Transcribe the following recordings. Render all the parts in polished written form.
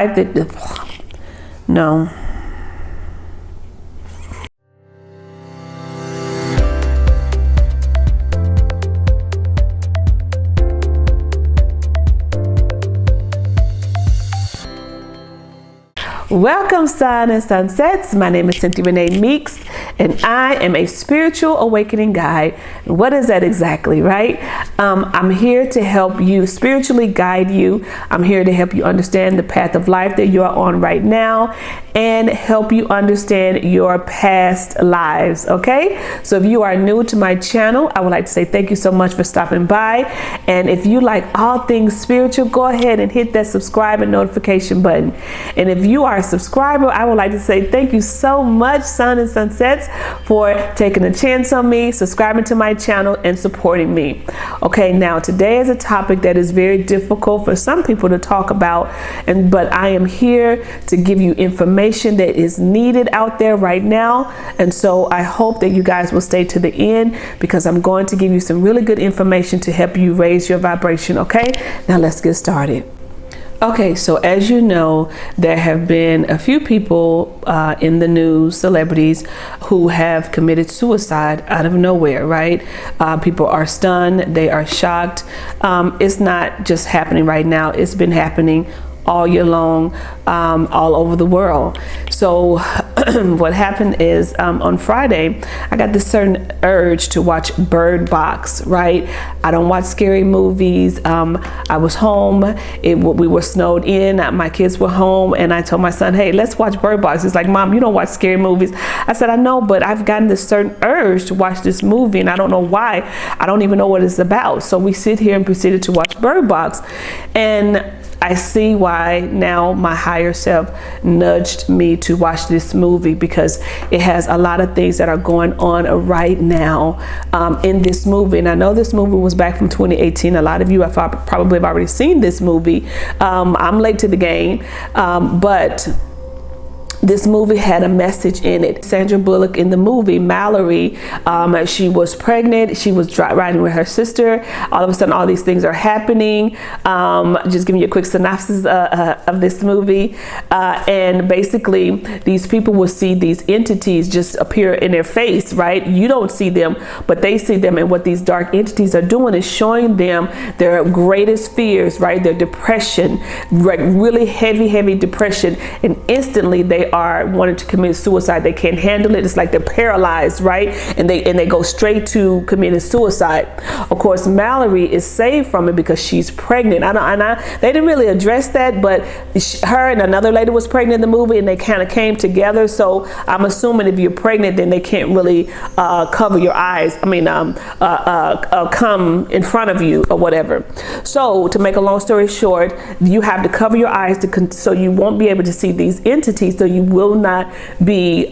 life that, no. Welcome, Sun and Sunsets. My name is Cynthia Renee Meeks, and I am a spiritual awakening guide. What is that exactly, right? I'm here to help you spiritually guide you. I'm here to help you understand the path of life that you are on right now and help you understand your past lives, okay? So if you are new to my channel, I would like to say thank you so much for stopping by. And if you like all things spiritual, go ahead and hit that subscribe and notification button. And if you are a subscriber, I would like to say thank you so much, Sun and Sunsets, for taking a chance on me, subscribing to my channel, and supporting me. Okay, now today is a topic that is very difficult for some people to talk about, but I am here to give you information that is needed out there right now. And so I hope that you guys will stay to the end, because I'm going to give you some really good information to help you raise your vibration. Okay, now let's get started. Okay, so as you know, there have been a few people in the news, celebrities, who have committed suicide out of nowhere, right? People are stunned, they are shocked. It's not just happening right now, it's been happening all year long, all over the world. So what happened is on Friday, I got this certain urge to watch Bird Box, right? I don't watch scary movies. I was home. We were snowed in. My kids were home, and I told my son, hey, let's watch Bird Box. He's like, Mom, you don't watch scary movies. I said, I know, but I've gotten this certain urge to watch this movie, and I don't know why. I don't even know what it's about. So we sit here and proceeded to watch Bird Box, and I see why now my higher self nudged me to watch this movie, because it has a lot of things that are going on right now in this movie. And I know this movie was back from 2018. A lot of you have probably have already seen this movie. I'm late to the game, but this movie had a message in it. Sandra Bullock in the movie, Mallory, she was pregnant. She was riding with her sister. All of a sudden, all these things are happening. Just giving you a quick synopsis of this movie. And basically, these people will see these entities just appear in their face, right? You don't see them, but they see them. And what these dark entities are doing is showing them their greatest fears, right? Their depression, really heavy depression. And instantly, they are wanting to commit suicide. They can't handle it. It's like they're paralyzed, right? And they go straight to committing suicide. Of course, Mallory is saved from it because she's pregnant. They didn't really address that, but her and another lady was pregnant in the movie, and they kind of came together. So I'm assuming if you're pregnant, then they can't really cover your eyes. Come in front of you or whatever. So to make a long story short, you have to cover your eyes so you won't be able to see these entities, so you will not be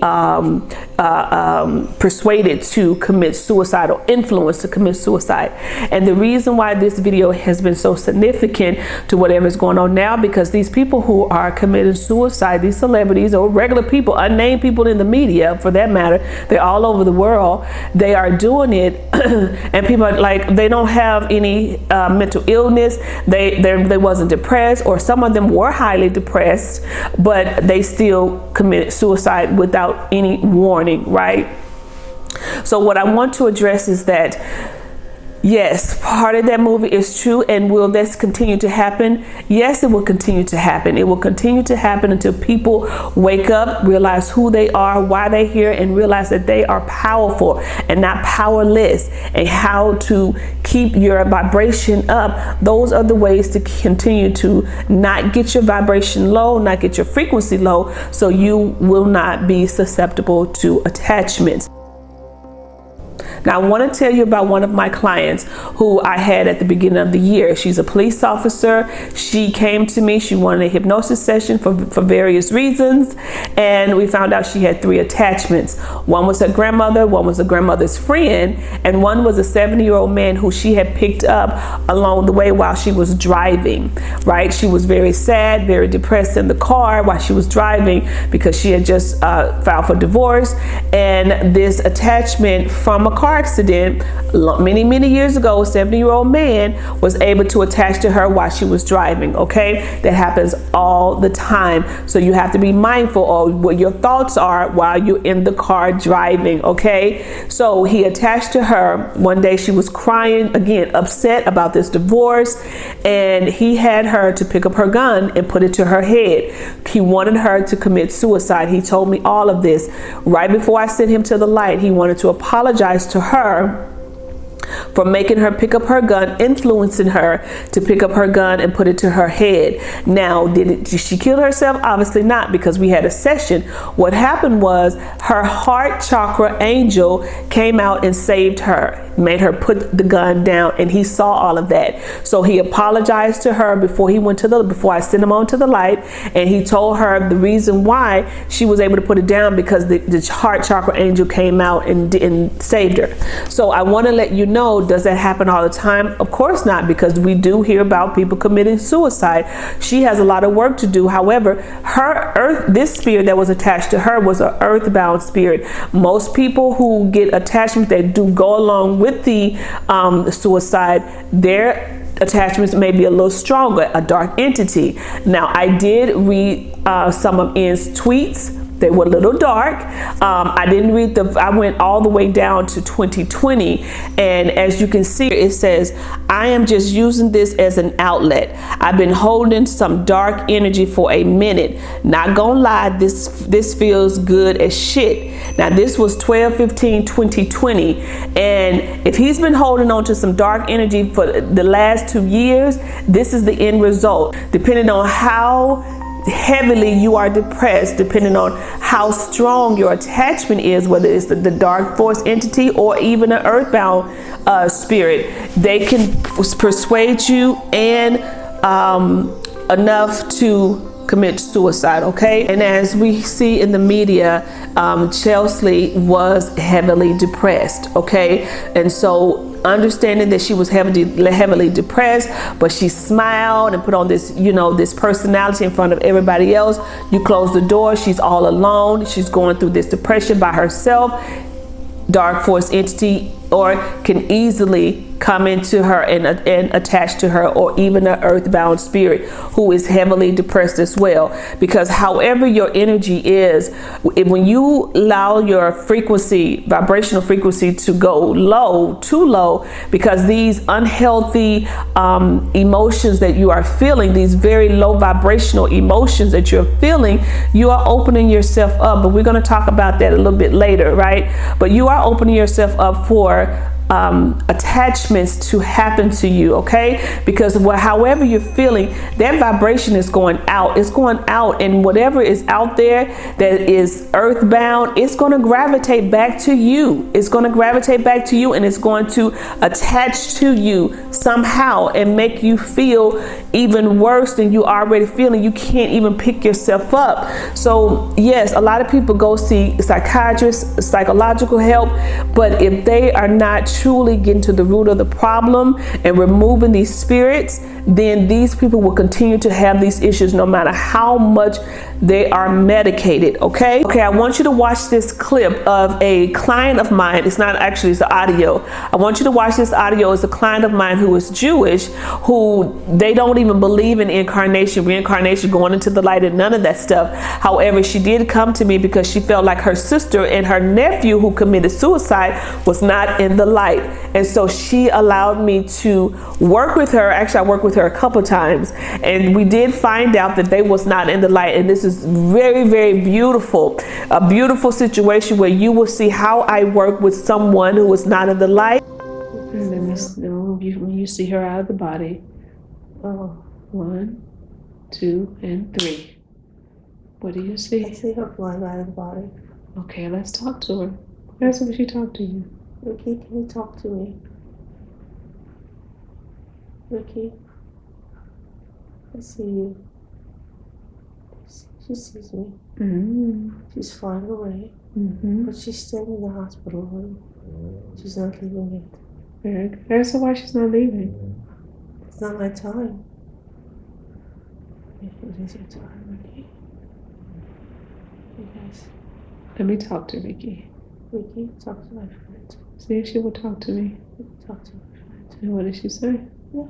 persuaded to commit suicide or influenced to commit suicide. And the reason why this video has been so significant to whatever is going on now, because these people who are committing suicide, these celebrities or regular people, unnamed people in the media for that matter, they're all over the world. They are doing it and people are like, they don't have any mental illness. They wasn't depressed, or some of them were highly depressed, but they still commit suicide without any warning, right? So what I want to address is that, yes, part of that movie is true. And will this continue to happen? Yes, it will continue to happen. It will continue to happen until people wake up, realize who they are, why they're here, and realize that they are powerful and not powerless, and how to keep your vibration up. Those are the ways to continue to not get your vibration low, not get your frequency low, so you will not be susceptible to attachments. Now, I want to tell you about one of my clients who I had at the beginning of the year. She's a police officer. She came to me. She wanted a hypnosis session for various reasons. And we found out she had 3 attachments. One was her grandmother, one was her grandmother's friend, and one was a 70-year-old man who she had picked up along the way while she was driving, right? She was very sad, very depressed in the car while she was driving because she had just filed for divorce. And this attachment from a car accident many years ago. A 70-year-old man was able to attach to her while she was driving. Okay, that happens all the time. So you have to be mindful of what your thoughts are while you're in the car driving. Okay, so he attached to her. One day she was crying again, upset about this divorce, and he had her to pick up her gun and put it to her head. He wanted her to commit suicide. He told me all of this right before I sent him to the light. He wanted to apologize to her for making her pick up her gun, influencing her to pick up her gun and put it to her head. Now, did she kill herself? Obviously not, because we had a session. What happened was her heart chakra angel came out and saved her, made her put the gun down, and he saw all of that. So he apologized to her before I sent him on to the light, and he told her the reason why she was able to put it down, because the heart chakra angel came out and saved her. So I want to let you know, does that happen all the time? Of course not, because we do hear about people committing suicide. She has a lot of work to do. However, this spirit that was attached to her was an earthbound spirit. Most people who get attachment that do go along with the suicide, their attachments may be a little stronger, a dark entity. Now, I did read some of Ian's tweets. They were a little dark. I didn't read I went all the way down to 2020. And as you can see, it says, I am just using this as an outlet. I've been holding some dark energy for a minute. Not gonna lie, this feels good as shit. Now, this was 12/15/2020. And if he's been holding on to some dark energy for the last 2 years, this is the end result. Depending on how heavily you are depressed, depending on how strong your attachment is, whether it's the dark force entity or even an earthbound spirit, they can persuade you and enough to commit suicide. Okay, and as we see in the media, Chelsea was heavily depressed. Okay, and so understanding that she was heavily depressed, but she smiled and put on this, this personality in front of everybody else. You close the door, she's all alone. She's going through this depression by herself. Dark force entity or can easily come into her and attach to her, or even an earthbound spirit who is heavily depressed as well. Because however your energy is, when you allow your vibrational frequency to go too low, because these unhealthy emotions that you are feeling, these very low vibrational emotions that you're feeling, you are opening yourself up. But we're going to talk about that a little bit later, right? But you are opening yourself up for attachments to happen to you. Okay, because however you're feeling, that vibration is going out. It's going out, and whatever is out there that is earthbound, it's going to gravitate back to you. It's going to gravitate back to you, and it's going to attach to you somehow and make you feel even worse than you already feeling. You can't even pick yourself up. So yes, a lot of people go see psychiatrists, psychological help, but if they are not truly getting to the root of the problem and removing these spirits, then these people will continue to have these issues no matter how much they are medicated. Okay, I want you to watch this clip of a client of mine. It's not actually, it's the audio. I want you to watch this audio. It's a client of mine who is Jewish, who they don't even believe in incarnation, reincarnation, going into the light, and none of that stuff. However, she did come to me because she felt like her sister and her nephew who committed suicide was not in the light. And so she allowed me to work with her. Actually, I worked with her a couple times, and we did find out that they was not in the light. And this is very, very beautiful. A beautiful situation where you will see how I work with someone who is not in the light. And then when you see her out of the body. Oh, 1, 2, and 3. What do you see? I see her flying out of the body. Okay, let's talk to her. Ask her if she talked to you. Ricky, can you talk to me? Ricky, I see you. She sees me. Mm-hmm. She's flying away, but she's staying in the hospital room. She's not leaving it. Very good. So why she's not leaving? It's not my time. It is your time, Ricky. Yes. Let me talk to Ricky. Ricky, talk to my friend. See if she will talk to me. Talk to me. And what did she say? Yeah.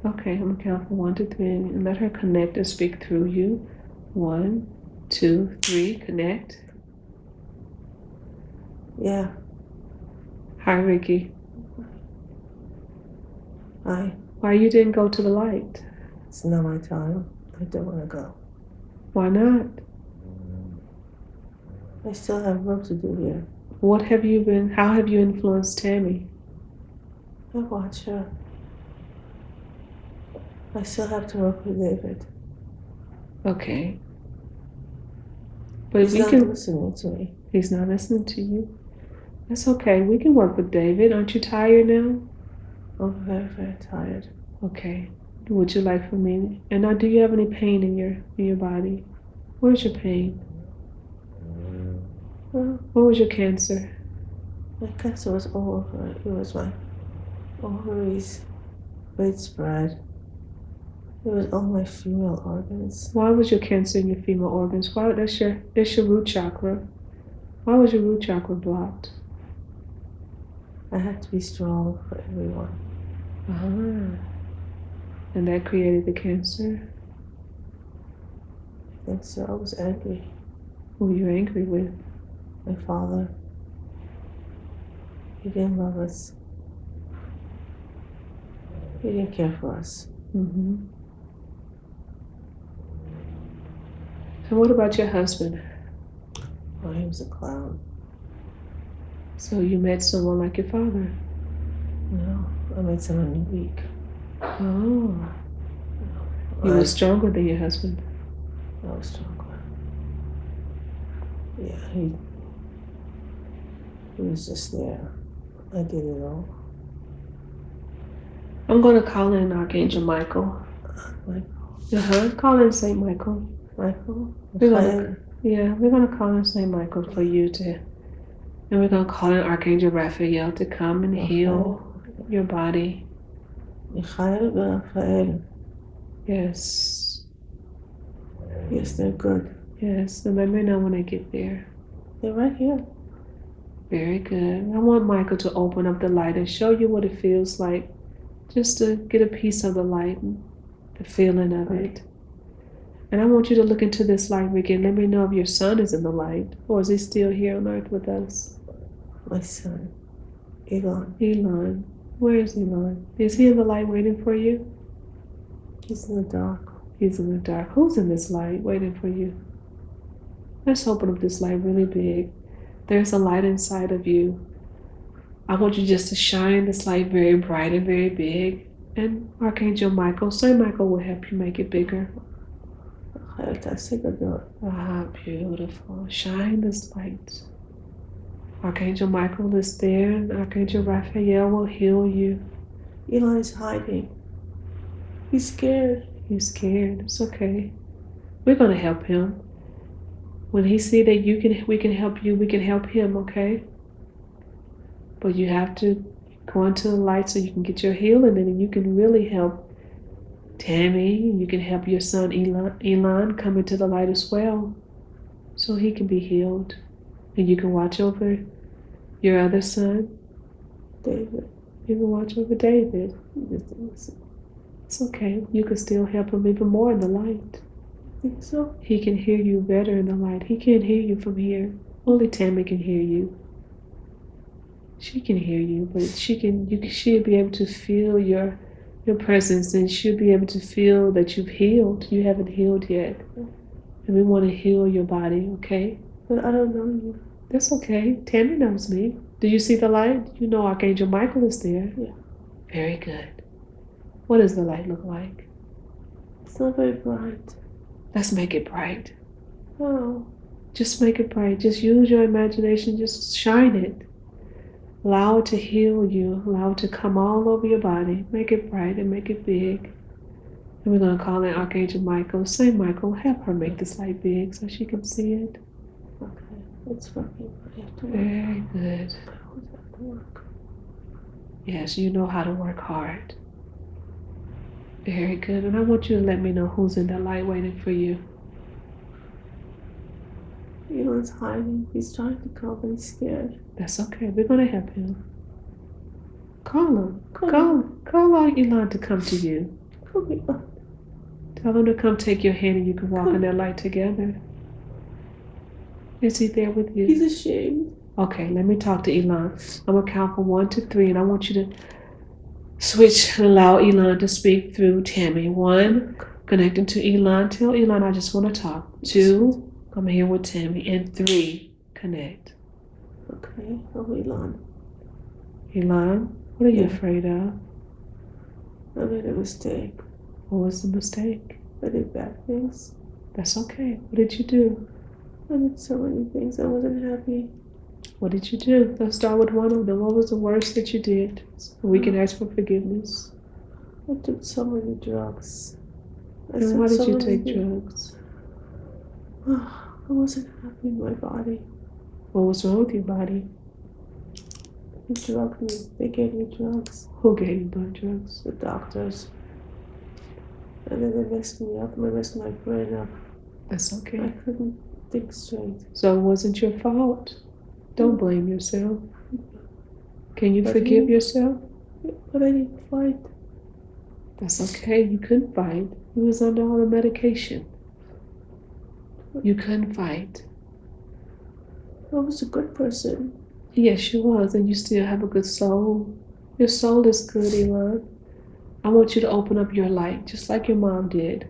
Okay, I'm gonna count from 1 to 3 and let her connect and speak through you. 1, 2, 3, connect. Yeah. Hi, Ricky. Hi. Why you didn't go to the light? It's not my time. I don't want to go. Why not? I still have work to do here. How have you influenced Tammy? I watch her. I still have to work with David. Okay. But He's not listening to me. He's not listening to you? That's okay. We can work with David. Aren't you tired now? I'm very, very tired. Okay. Would you like for me? And now, do you have any pain in your body? Where's your pain? What was your cancer? My cancer was all over. It was my ovaries, bedspread. It was all my female organs. Why was your cancer in your female organs? Why? That's your root chakra. Why was your root chakra blocked? I had to be strong for everyone. And that created the cancer? I think so. I was angry. Who were you angry with? My father. He didn't love us. He didn't care for us. Mm-hmm. And what about your husband? Oh, he was a clown. So you met someone like your father? No, I met someone weak. Oh. You were stronger than your husband? I was stronger. Yeah, he was just there. I did it all. I'm going to call in Archangel Michael. Michael? Call in St. Michael. Michael? We're going to call in St. Michael for you to, and we're going to call in Archangel Raphael to come and heal your body. Raphael. Yes. Yes, they're good. Yes, and let me know when I get there. They're right here. Very good. I want Michael to open up the light and show you what it feels like, just to get a piece of the light, the feeling of it. And I want you to look into this light, Ricky, and let me know if your son is in the light, or is he still here on earth with us? My son, Elon. Elon. Where is Elon? Is he in the light waiting for you? He's in the dark. He's in the dark. Who's in this light waiting for you? Let's open up this light really big. There's a light inside of you. I want you just to shine this light very bright and very big. And Archangel Michael, Saint Michael will help you make it bigger. Beautiful. Shine this light. Archangel Michael is there, and Archangel Raphael will heal you. Elon is hiding. He's scared. He's scared. It's okay. We're going to help him. When he see that we can help you, we can help him, okay? But you have to go into the light so you can get your healing, and then you can really help Tammy. You can help your son Elon come into the light as well, so he can be healed. And you can watch over your other son, David. You can watch over David. It's okay. You can still help him even more in the light. I think so. He can hear you better in the light. He can't hear you from here. Only Tammy can hear you. She can hear you, but she'll be able to feel your presence, and she'll be able to feel that you've healed. You haven't healed yet. And we want to heal your body, okay? But I don't know you. That's okay. Tammy knows me. Do you see the light? You know Archangel Michael is there. Yeah. Very good. What does the light look like? It's not very bright. Let's make it bright. Oh. Just make it bright. Just use your imagination. Just shine it. Allow it to heal you. Allow it to come all over your body. Make it bright and make it big. And we're going to call in Archangel Michael. Saint Michael, help her make this light big so she can see it. Okay. It's working. I have to work. Very good. I always have to work. Yes, you know how to work hard. Very good. And I want you to let me know who's in that light waiting for you. Elon's hiding. He's trying to come, but he's scared. That's okay. We're going to help him. Call him. Call on Elon to come to you. Come here. Tell him to come take your hand and you can walk in that light together. Is he there with you? He's ashamed. Okay, let me talk to Elon. I'm going to count from 1 to 3, and I want you to switch and allow Elon to speak through Tammy. 1, connecting to Elon. Tell Elon I just want to talk. 2, I'm here with Tammy. And 3, connect. Okay, Elon. Elon, what are you afraid of? I made a mistake. What was the mistake? I did bad things. That's okay. What did you do? I did so many things. I wasn't happy. What did you do? Let's start with one of them. What was the worst that you did? So we can ask for forgiveness. I took so many drugs. And why did you take drugs? I wasn't happy in my body. What was wrong with your body? They drugged me. They gave me drugs. Who gave you blood drugs? The doctors. And then they messed me up. They messed my brain up. That's okay. I couldn't think straight. So it wasn't your fault. Don't blame yourself. Can you forgive yourself? But I didn't fight. That's okay. You couldn't fight. You was under all the medication. You couldn't fight. I was a good person. Yes, you was, and you still have a good soul. Your soul is good, Elon. I want you to open up your light, just like your mom did.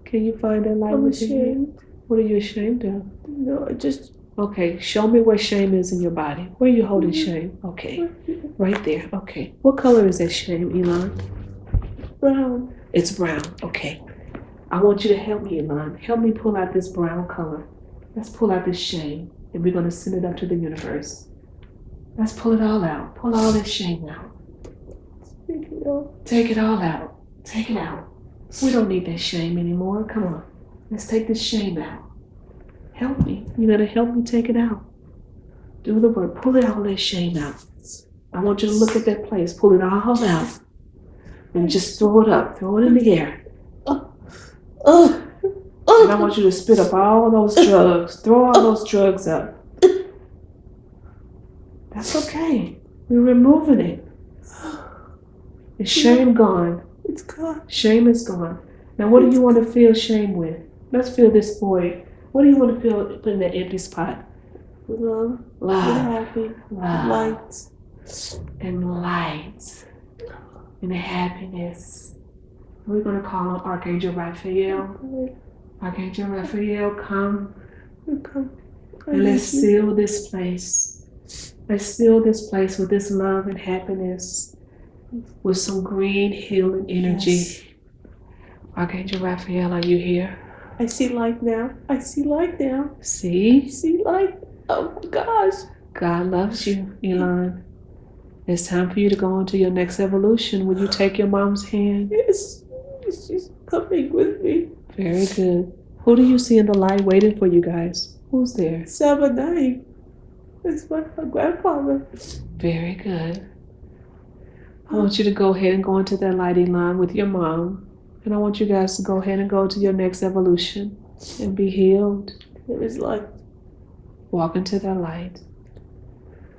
Can you find that light I'm within you? ashamed. What are you ashamed of? No, I just... Okay, show me where shame is in your body. Where are you holding shame? Okay, right there. Okay. What color is that shame, Elon? Brown. It's brown. Okay. I want you to help me, Elon. Help me pull out this brown color. Let's pull out this shame, and we're going to send it up to the universe. Let's pull it all out. Pull all this shame out. Take it all out. Take it out. We don't need that shame anymore. Come on. Let's take this shame out. Help me. You gotta help me take it out. Do the work. Pull it all that shame out. I want you to look at that place. Pull it all out. And just throw it up. Throw it in the air. And I want you to spit up all those drugs. Throw all those drugs up. That's okay. We're removing it. Is shame gone? It's gone. Shame is gone. Now what do you want to fill shame with? Let's fill this void. What do you want to fill put in that empty spot? Love. Love. Happy. Love. Light. And light. And happiness. We're going to call on Archangel Raphael. Archangel Raphael, come. And let's seal this place. Let's seal this place with this love and happiness. With some green healing energy. Yes. Archangel Raphael, are you here? I see light now. I see light now. See? I see light. Oh my gosh. God loves you, Elon. It's time for you to go into your next evolution. Will you take your mom's hand? Yes. She's coming with me. Very good. Who do you see in the light waiting for you guys? Who's there? 7-9. It's my grandfather. Very good. I want you to go ahead and go into that light, Elon, with your mom. And I want you guys to go ahead and go to your next evolution and be healed. There is light. Walk into that light.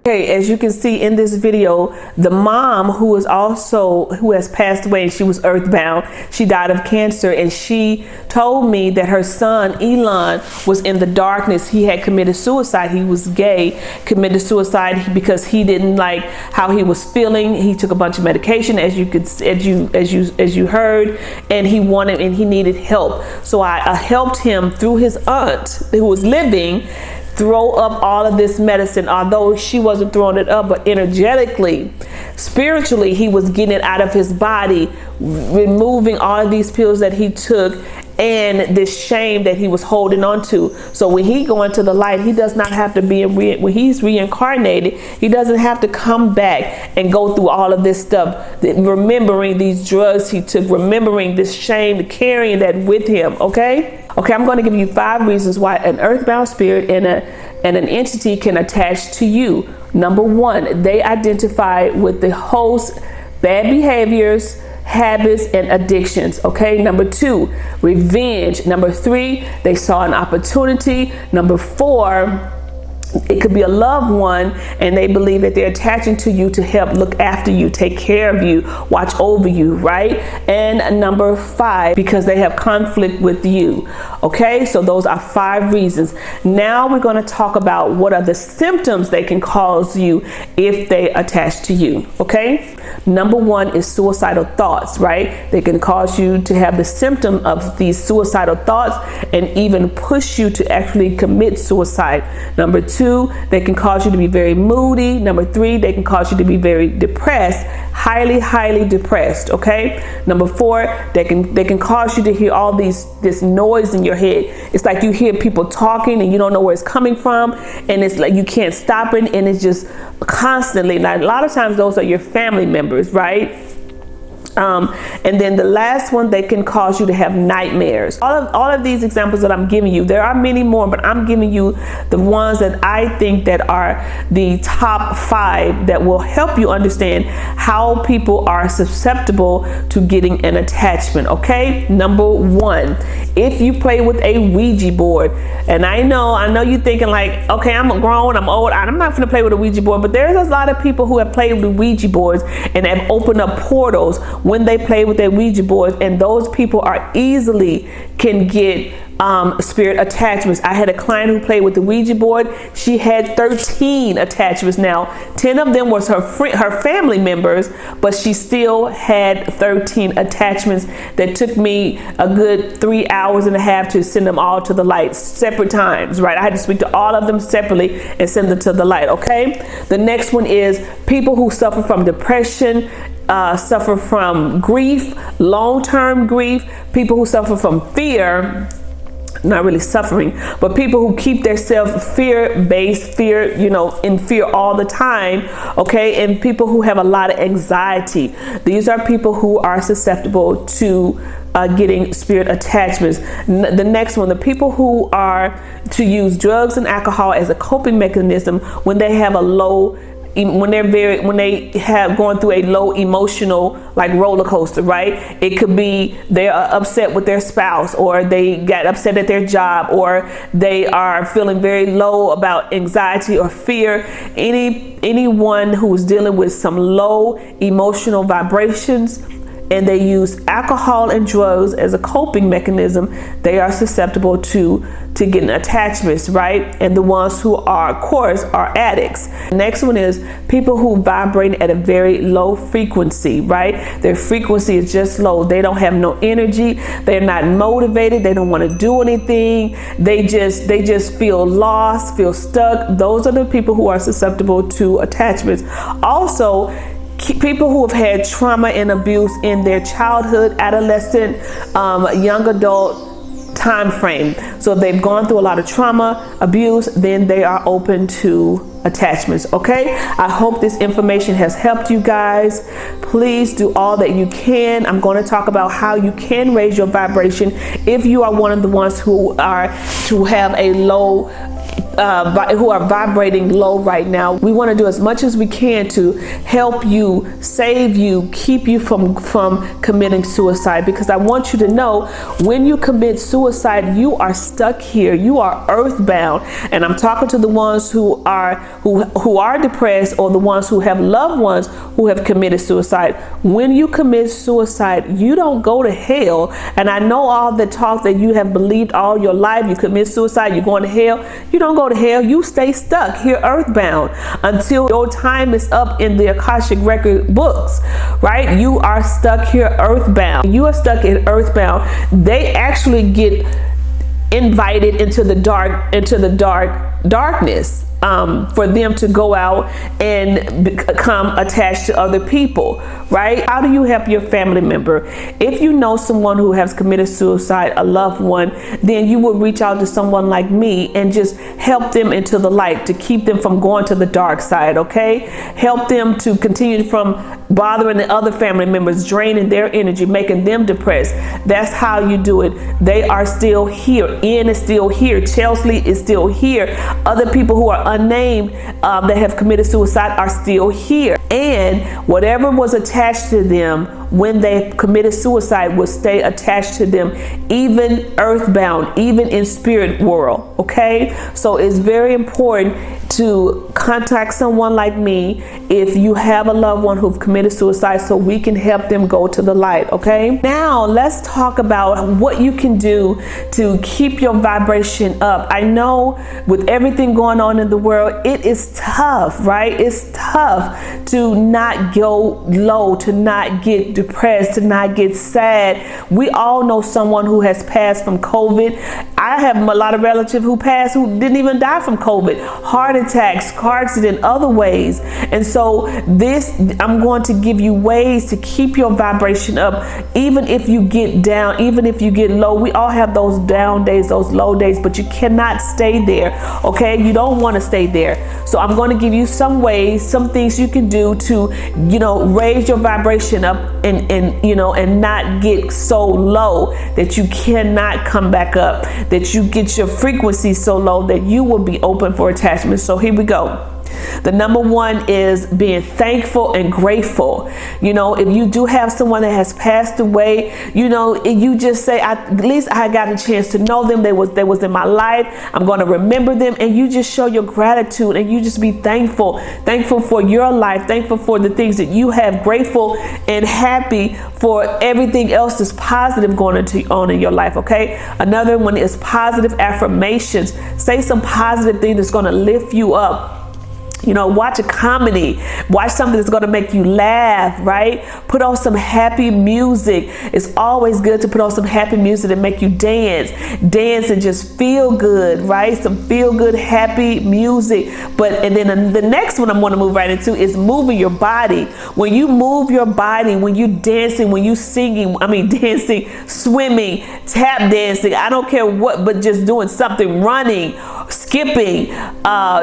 Okay, as you can see in this video, the mom who has passed away, she was earthbound. She died of cancer, and she told me that her son Elon was in the darkness. He had committed suicide. He was gay, committed suicide because he didn't like how he was feeling. He took a bunch of medication, as you heard, and he needed help. So I helped him through his aunt who was living throw up all of this medicine, although she wasn't throwing it up, but energetically, spiritually, he was getting it out of his body, removing all of these pills that he took and this shame that he was holding on to. So when he go into the light, he does not have to be when he's reincarnated, he doesn't have to come back and go through all of this stuff, remembering these drugs he took, remembering this shame, carrying that with him. Okay, I'm going to give you 5 reasons why an earthbound spirit and an entity can attach to you. Number 1, they identify with the host's bad behaviors, habits, and addictions. Okay, number 2, revenge. Number 3, they saw an opportunity. Number 4, it could be a loved one and they believe that they're attaching to you to help look after you, take care of you, watch over you, right? And number 5, because they have conflict with you. Okay, so those are 5 reasons. Now we're going to talk about what are the symptoms they can cause you if they attach to you. Okay, number 1 is suicidal thoughts, right? They can cause you to have the symptom of these suicidal thoughts and even push you to actually commit suicide. Number 2, they can cause you to be very moody. Number 3, they can cause you to be very depressed, highly depressed. Okay. Number 4, they can cause you to hear all this noise in your head. It's like you hear people talking and you don't know where it's coming from, and it's like you can't stop it, and it's just constantly. Now, a lot of times those are your family members, right? And then the last one, they can cause you to have nightmares. All of these examples that I'm giving you, there are many more, but I'm giving you the ones that I think that are the top 5 that will help you understand how people are susceptible to getting an attachment. Okay, number 1, if you play with a Ouija board, and I know you're thinking like, okay, I'm grown, I'm old, I'm not gonna play with a Ouija board, but there's a lot of people who have played with Ouija boards and have opened up portals when they play with their Ouija boards, and those people are easily can get spirit attachments. I had a client who played with the Ouija board. She had 13 attachments. Now, 10 of them was her family members, but she still had 13 attachments that took me a good 3 hours and a half to send them all to the light separate times, right? I had to speak to all of them separately and send them to the light. Okay. The next one is people who suffer from depression, suffer from grief, long-term grief, people who suffer from fear, not really suffering, but people who keep themselves fear-based, in fear all the time, okay, and people who have a lot of anxiety. These are people who are susceptible to getting spirit attachments. The next one, the people who are to use drugs and alcohol as a coping mechanism when they have a low when they have going through a low emotional like roller coaster, right? It could be they're upset with their spouse, or they got upset at their job, or they are feeling very low about anxiety or fear. Anyone who's dealing with some low emotional vibrations and they use alcohol and drugs as a coping mechanism, they are susceptible to getting attachments, right? And the ones who are, of course, are addicts. The next one is people who vibrate at a very low frequency, right? Their frequency is just low. They don't have no energy. They're not motivated. They don't want to do anything. They just feel lost, feel stuck. Those are the people who are susceptible to attachments. Also, people who have had trauma and abuse in their childhood, adolescent, young adult time frame. So if they've gone through a lot of trauma, abuse, then they are open to attachments. Okay, I hope this information has helped you guys. Please do all that you can. I'm going to talk about how you can raise your vibration if you are one of the ones who have a low who are vibrating low right now. We want to do as much as we can to help you, save you, keep you from committing suicide, because I want you to know when you commit suicide, you are stuck here. You are earthbound. And I'm talking to the ones who are depressed, or the ones who have loved ones who have committed suicide. When you commit suicide, you don't go to hell. And I know all the talk that you have believed all your life, you commit suicide, you're going to hell. You don't go to hell. You stay stuck here earthbound until your time is up in the Akashic record books, right? You are stuck here earthbound. You are stuck in earthbound. They actually get invited into the darkness for them to go out and become attached to other people, right? How do you help your family member? If you know someone who has committed suicide, a loved one, then you would reach out to someone like me and just help them into the light, to keep them from going to the dark side, okay? Help them to continue from bothering the other family members, draining their energy, making them depressed. That's how you do it. They are still here. Ian is still here. Chelsea is still here. Other people who are unnamed that have committed suicide are still here. And whatever was attached to them when they committed suicide will stay attached to them, even earthbound, even in spirit world. Okay, so it's very important to contact someone like me if you have a loved one who've committed suicide, so we can help them go to the light. Okay, now let's talk about what you can do to keep your vibration up. I know with everything going on in the world, it is tough, right? It's tough to not go low, to not get depressed, to not get sad. We all know someone who has passed from COVID. I have a lot of relatives who passed who didn't even die from COVID, heart attacks, car accident, other ways. And so I'm going to give you ways to keep your vibration up, even if you get down, even if you get low. We all have those down days, those low days, but you cannot stay there. Okay, you don't want to stay there. So I'm going to give you some ways, some things you can do to, raise your vibration up and not get so low that you cannot come back up, that you get your frequency so low that you will be open for attachment. So here we go. The number one is being thankful and grateful. If you do have someone that has passed away, you just say, at least I got a chance to know them. They was in my life. I'm going to remember them. And you just show your gratitude, and you just be thankful for your life, thankful for the things that you have, grateful and happy for everything else that's positive going on in your life. Okay. Another one is positive affirmations. Say some positive thing that's going to lift you up. Watch a comedy, watch something that's going to make you laugh, right? Put on some happy music. It's always good to put on some happy music and make you dance and just feel good, right? Some feel good, happy music. And then the next one I'm going to move right into is moving your body. When you move your body, when you dancing, when you singing, dancing, swimming, tap dancing, I don't care what, but just doing something, running, skipping,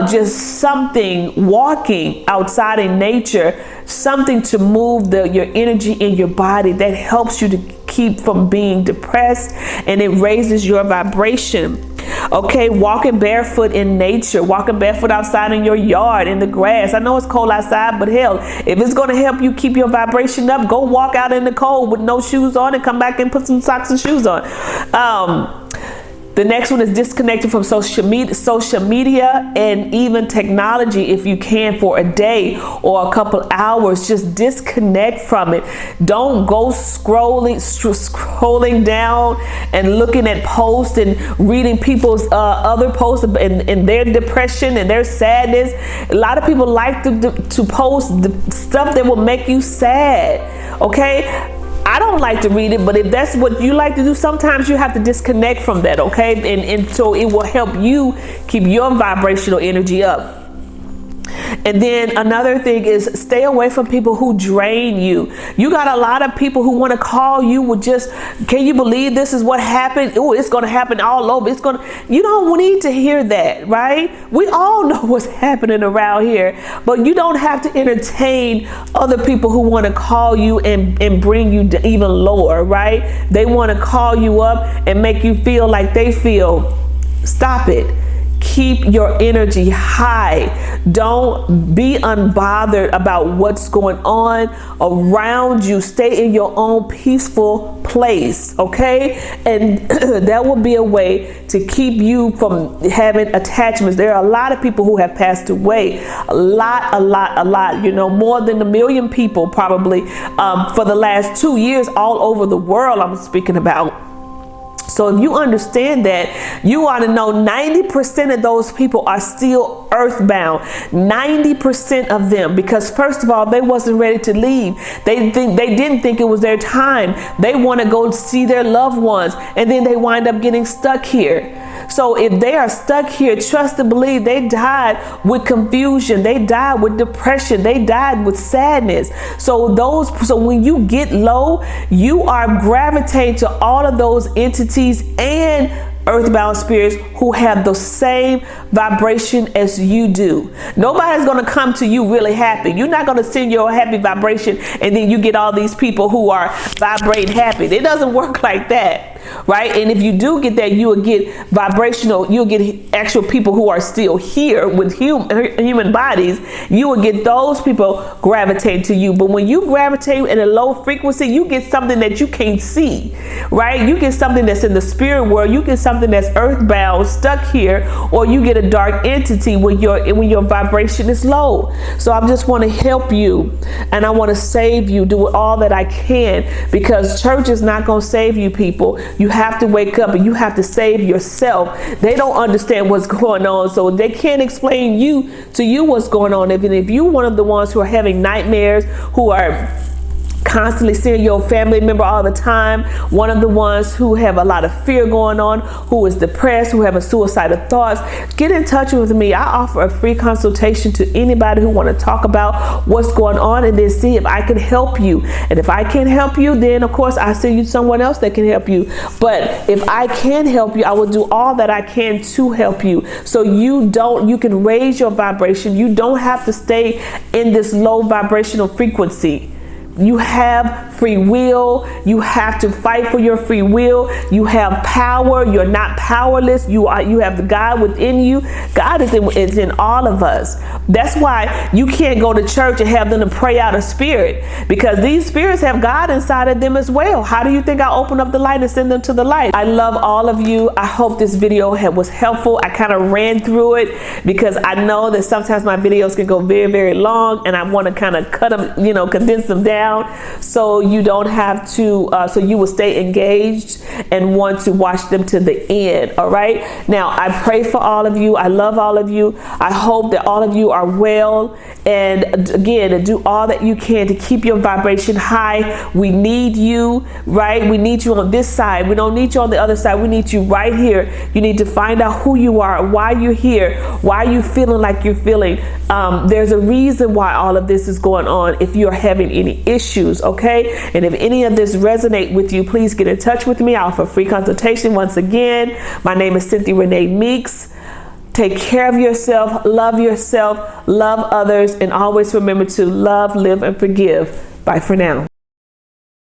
just something, walking outside in nature, something to move your energy in your body that helps you to keep from being depressed, and it raises your vibration. Okay, walking barefoot in nature, walking barefoot outside in your yard, in the grass. I know it's cold outside, but hell, if it's going to help you keep your vibration up, go walk out in the cold with no shoes on and come back and put some socks and shoes on. The next one is disconnected from social media and even technology if you can, for a day or a couple hours. Just disconnect from it. Don't go scrolling down and looking at posts and reading people's other posts and their depression and their sadness. A lot of people like to post the stuff that will make you sad. Okay. I don't like to read it, but if that's what you like to do, sometimes you have to disconnect from that, okay? And so it will help you keep your vibrational energy up. And then another thing is stay away from people who drain you. You got a lot of people who want to call you with just, can you believe this is what happened? Oh, it's going to happen all over. You don't need to hear that, right? We all know what's happening around here, but you don't have to entertain other people who want to call you and bring you even lower, right? They want to call you up and make you feel like they feel. Stop it. Keep your energy high. Don't be unbothered about what's going on around you. Stay in your own peaceful place, okay? And that will be a way to keep you from having attachments. There are a lot of people who have passed away. A lot. More than 1 million people probably for the last 2 years all over the world I'm speaking about. So if you understand that, you ought to know 90% of those people are still earthbound. 90% of them, because first of all, they wasn't ready to leave. They didn't think it was their time. They want to go see their loved ones, and then they wind up getting stuck here. So if they are stuck here, trust and believe they died with confusion. They died with depression. They died with sadness. So when you get low, you are gravitating to all of those entities and earthbound spirits who have the same vibration as you do. Nobody's going to come to you really happy. You're not going to send your happy vibration and then you get all these people who are vibrating happy. It doesn't work like that. right? And if you do get that, you will get vibrational, you'll get actual people who are still here with human bodies. You will get those people gravitate to you. But when you gravitate in a low frequency, you get something that you can't see, right? You get something that's in the spirit world. You get something that's earthbound, stuck here, or you get a dark entity when your vibration is low. So I just want to help you, and I want to save you, do all that I can, because church is not going to save you, people. You have to wake up and you have to save yourself. They don't understand what's going on, so they can't explain to you what's going on. Even if you're one of the ones who are having nightmares, who are constantly seeing your family member all the time, one of the ones who have a lot of fear going on, who is depressed, who have suicidal thoughts, get in touch with me. I offer a free consultation to anybody who want to talk about what's going on, and then see if I can help you. And if I can't help you, then of course I send you someone else that can help you. But if I can help you, I will do all that I can to help you, so you can raise your vibration. You don't have to stay in this low vibrational frequency. You have free will. You have to fight for your free will. You have power. You're not powerless. You have the God within you. God is in all of us. That's why you can't go to church and have them to pray out a spirit, because these spirits have God inside of them as well. How do you think I open up the light and send them to the light? I love all of you. I hope this video was helpful. I kind of ran through it because I know that sometimes my videos can go very, very long, and I want to kind of cut them, condense them down, so you don't have to, so you will stay engaged and want to watch them to the end. All right. Now, I pray for all of you. I love all of you. I hope that all of you are well. And again, do all that you can to keep your vibration high. We need you, right? We need you on this side. We don't need you on the other side. We need you right here. You need to find out who you are, why you're here, why you feeling like you're feeling. There's a reason why all of this is going on if you're having any issues, okay? And if any of this resonate with you, please get in touch with me. I offer free consultation. Once again, my name is Cynthia Renee Meeks. Take care of yourself, love others, and always remember to love, live, and forgive. Bye for now.